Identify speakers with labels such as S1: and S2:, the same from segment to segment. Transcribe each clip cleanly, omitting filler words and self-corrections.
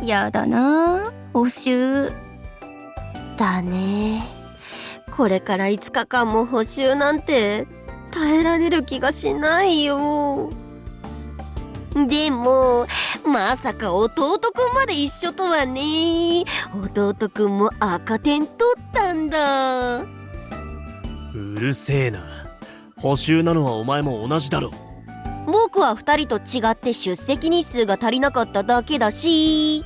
S1: やだな、補習。
S2: だね。これから5日間も補習なんて耐えられる気がしないよ。でもまさか弟くんまで一緒とはね。弟くんも赤点取ったんだ。
S3: うるせえな。補習なのはお前も同じだろ。
S2: 僕は2人と違って出席日数が足りなかっただけだし。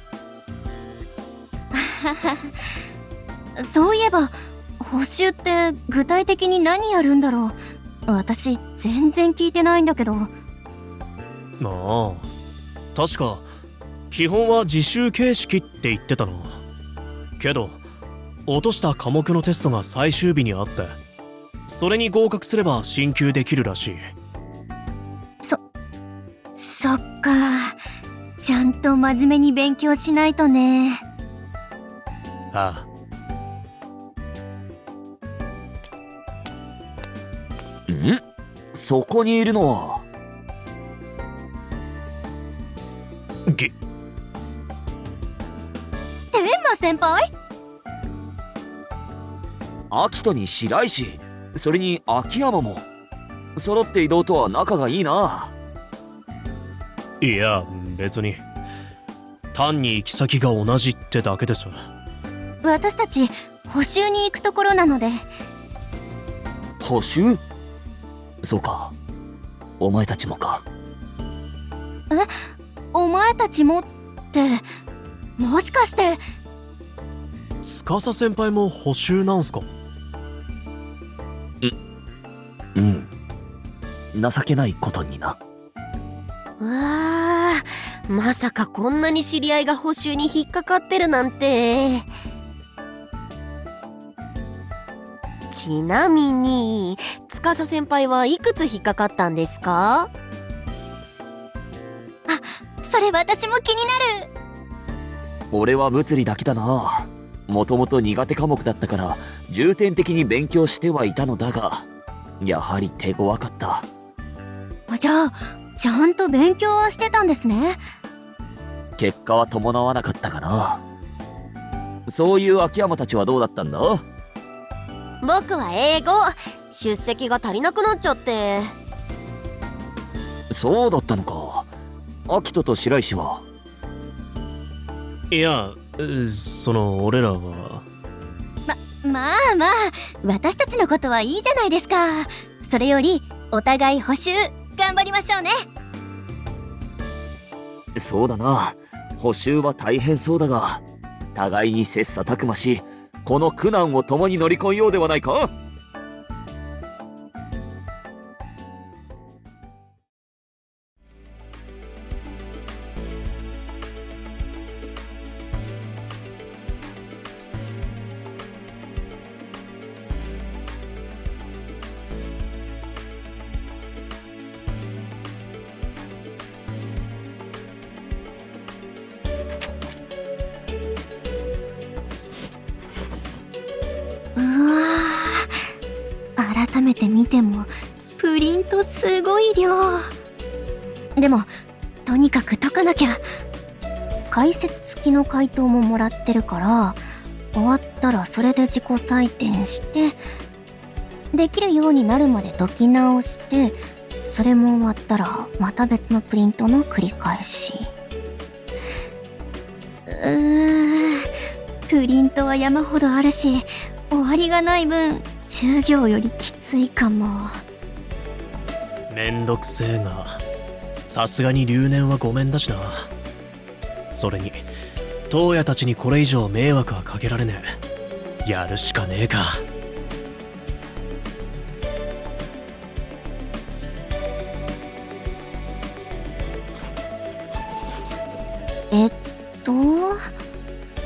S1: そういえば補習って具体的に何やるんだろう。私全然聞いてないんだけど。
S3: ああ、確か基本は自習形式って言ってたな。けど落とした科目のテストが最終日にあって、それに合格すれば進級できるらしい。
S1: そっか、ちゃんと真面目に勉強しないとね。
S3: あ
S4: あ。そこにいるのは
S3: 天
S1: 馬先輩？
S4: 秋人に白石、それに秋山も揃って移動とは仲がいいな。
S3: いや別に、単に行き先が同じってだけです。
S1: 私たち補習に行くところなので。
S4: 補習？そうか、お前たちもか。
S1: お前たちもって、もしかして
S3: 司先輩も補習なんすか？
S4: うん、情けないことにな。
S2: うわー、まさかこんなに知り合いが補習に引っかかってるなんて。ちなみに司先輩はいくつ引っかかったんですか？
S1: それ私も気になる。
S4: 俺は物理だけだな。もともと苦手科目だったから重点的に勉強してはいたのだが、やはり手強かった。
S1: じゃあちゃんと勉強はしてたんですね。
S4: 結果は伴わなかったかな。そういう秋山たちはどうだったんだ？
S2: 僕は英語、出席が足りなくなっちゃって。
S4: そうだったのか。秋人と白石は？
S3: いや、俺らは。
S1: まあまあ、私たちのことはいいじゃないですか。それよりお互い補習頑張りましょうね。
S4: そうだな、補習は大変そうだが、互いに切磋琢磨し、この苦難を共に乗り越えようではないか。
S1: うわー、改めて見てもプリントすごい量。でもとにかく解かなきゃ。解説付きの回答ももらってるから、終わったらそれで自己採点して、できるようになるまで解き直して、それも終わったらまた別のプリントの繰り返し。プリントは山ほどあるし、終わりがない分授業よりきついかも。
S3: めんどくせえが、さすがに留年はごめんだしな。それにトウヤたちにこれ以上迷惑はかけられねえ。やるしかねえか。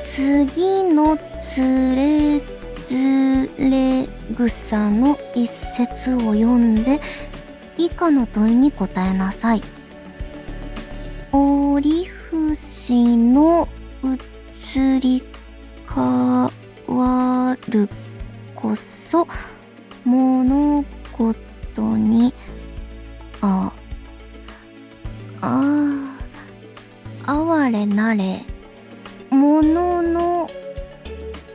S1: 次のつれづれ草の一節を読んで以下の問いに答えなさい。折節の移り変わるこそ物事に哀れなれものの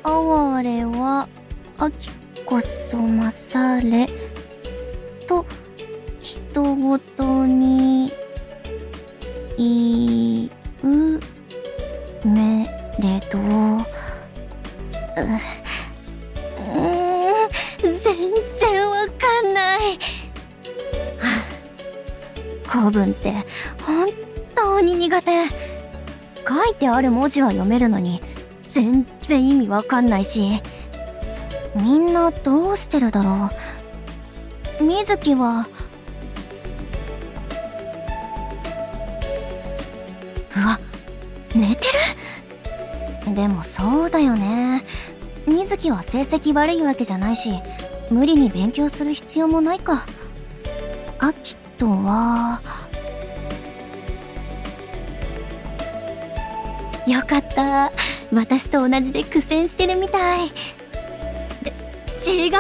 S1: 哀れは秋こそ勝れと人ごとに言うめれど、全然わかんない。古文って本当に苦手。書いてある文字は読めるのに全然意味わかんないし、みんなどうしてるだろう。水木はうわ、寝てる。でもそうだよね。水木は成績悪いわけじゃないし、無理に勉強する必要もないか。アキトはよかった。私と同じで苦戦してるみたい。違う。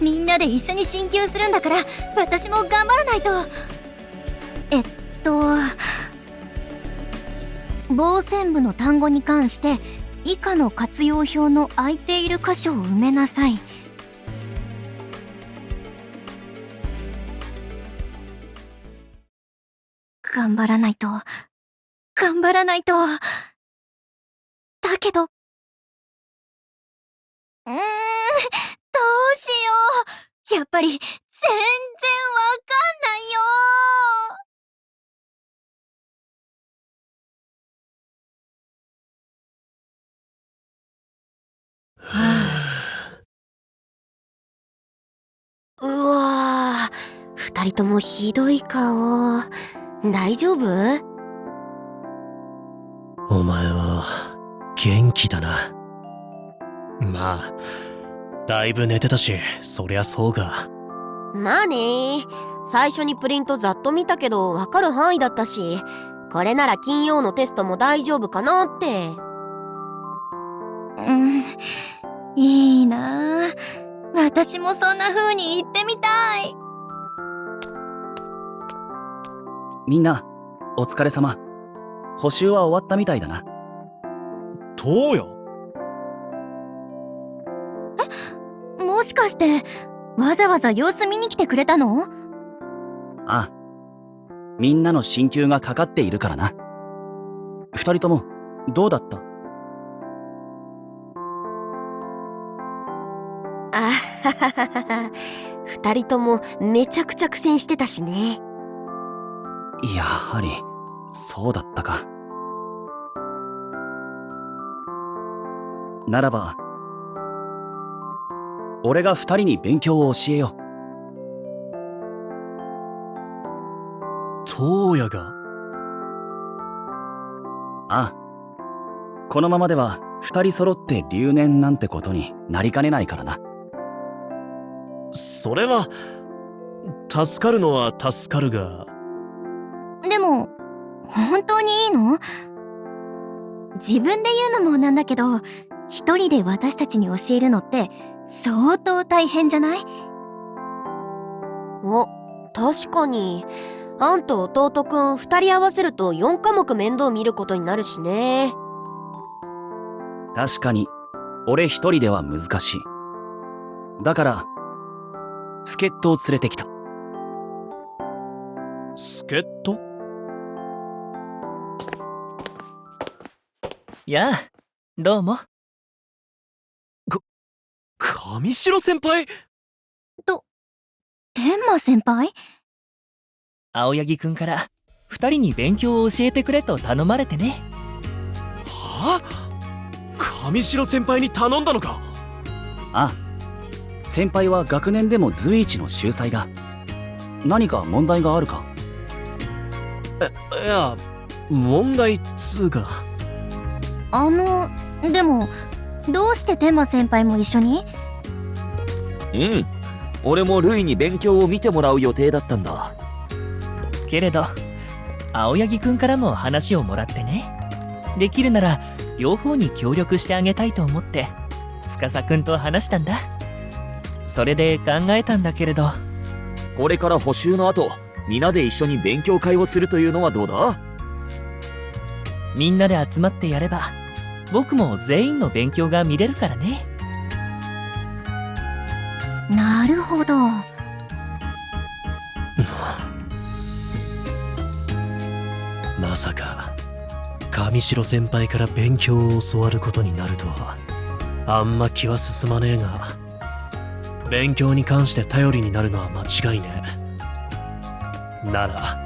S1: みんなで一緒に進級するんだから、私も頑張らないと。傍線部の単語に関して以下の活用表の空いている箇所を埋めなさい。頑張らないと。だけど、どうしよう。やっぱり全然わかんないよ。
S2: うわー、二人ともひどい顔。大丈夫？
S3: お前は元気だな。まあだいぶ寝てたし、そりゃそうか。
S2: まあね、最初にプリントざっと見たけどわかる範囲だったし、これなら金曜のテストも大丈夫かなって。
S1: いいなぁ。私もそんな風に言ってみたい。
S5: みんなお疲れ様。補習は終わったみたいだな。
S3: どうや。
S1: もしかしてわざわざ様子見に来てくれたの？
S5: ああ、みんなの進級がかかっているからな。二人ともどうだった？
S2: あはははは。二人ともめちゃくちゃ苦戦してたしね。
S5: やはりそうだったか。ならば俺が二人に勉強を教えよう。
S3: 東野が？
S5: ああ、このままでは二人揃って留年なんてことになりかねないからな。
S3: それは助かるのは助かるが。
S1: でも本当にいいの？自分で言うのもなんだけど、一人で私たちに教えるのって相当大変じゃない？
S2: お、確かに。アンと弟くん二人合わせると4科目面倒見ることになるしね。
S5: 確かに俺一人では難しい。だから助っ人を連れてきた。
S3: 助っ人？
S6: やあ、どうも。
S3: 上白先輩？
S1: 天馬先輩？
S6: 青柳くんから2人に勉強を教えてくれと頼まれてね。
S3: はあ？上白先輩に頼んだのか？
S5: ああ、先輩は学年でも随一の秀才だ。何か問題があるか？
S3: いや、問題っつうか。
S1: でもどうして天馬先輩も一緒に？
S4: 俺もルイに勉強を見てもらう予定だったんだ。
S6: けれど青柳くんからも話をもらってね。できるなら両方に協力してあげたいと思って司くんと話したんだ。それで考えたんだけれど、
S4: これから補習の後、皆で一緒に勉強会をするというのはどうだ？
S6: みんなで集まってやれば僕も全員の勉強が見れるからね。
S1: なるほど。
S3: まさか上白先輩から勉強を教わることになるとはあんま気は進まねえが、勉強に関して頼りになるのは間違いねえ。なら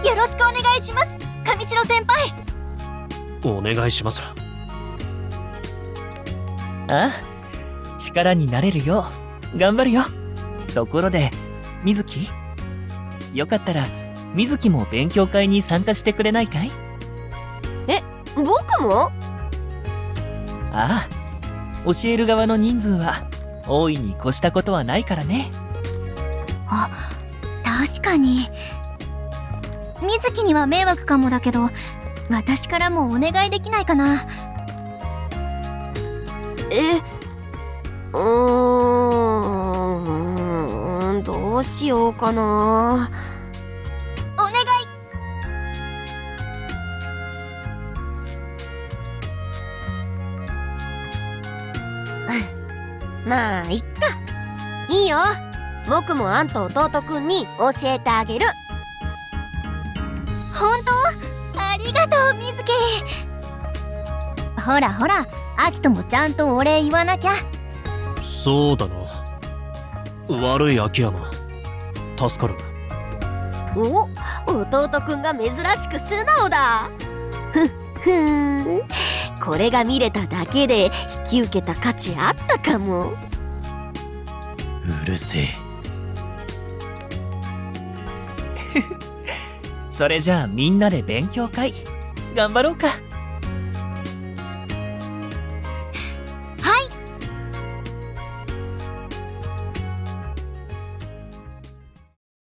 S1: よろしくお願いします、上白先輩。
S3: お願いします。
S6: ああ、力になれるよう頑張るよ。ところで水木、よかったら水木も勉強会に参加してくれないかい？
S2: 僕も？
S6: ああ、教える側の人数は大いに越したことはないからね。
S1: あ、確かに。水木には迷惑かもだけど、私からもお願いできないかな。
S2: どうしようかな。
S1: お願い。
S2: まあいっか。いいよ、僕もアンと弟くんに教えてあげる。
S1: 本当？ありがとう、水木。ほらほら、アキトもちゃんとお礼言わなきゃ。
S3: そうだな。悪い秋山、助かる。
S2: お、弟くんが珍しく素直だ。これが見れただけで引き受けた価値あったかも。
S3: うるせえ。
S6: それじゃあみんなで勉強会頑張ろうか。